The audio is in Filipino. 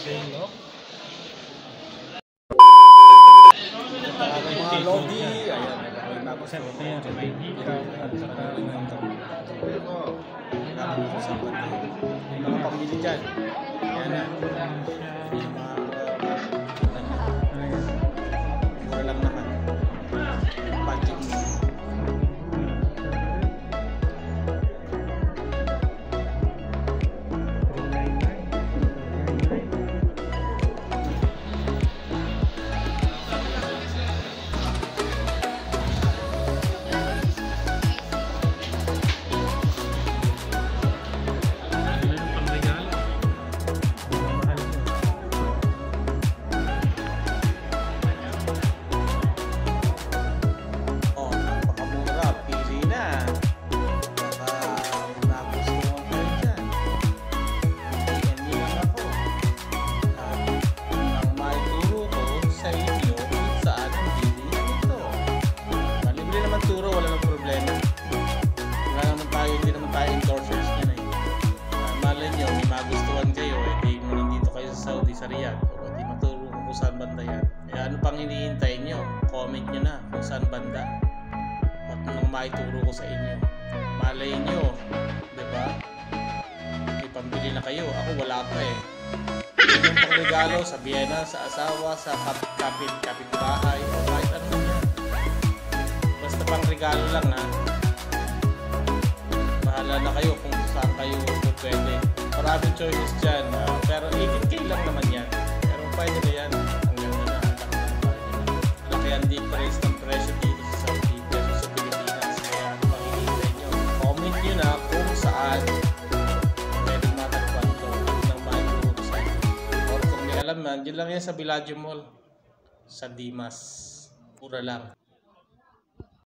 Mga lodi, ayan, tapos mga pamili dyan. Ayan na. Mura lang naman. Budget mo. Sa Riyadh, o di maturo kung saan banda yan. Kaya ano pang hinihintay nyo? Comment nyo na kung saan banda at nang maituro ko sa inyo. Malay nyo, diba? May pambili na kayo. Ako wala pa eh. Yung pang regalo sa Vienna, sa asawa, sa kapitbahay, o kahit ano yan. Basta pang regalo lang ha. Bahala na kayo kung saan kayo pwede. Maraming choices dyan, pero 18K lang naman yan. Pero pwede na yan. Hanggang na malaki ang difference ng presyo dito sa Saudi versus sa Pilipinas. Kaya ano pang hinihintay nyo? Comment nyo na kung saan pwede matagpuan ito ng mga group sa inyo. Or kung may alam na, dyan lang yan sa Bellagio Mall sa Dimas. Pura lang.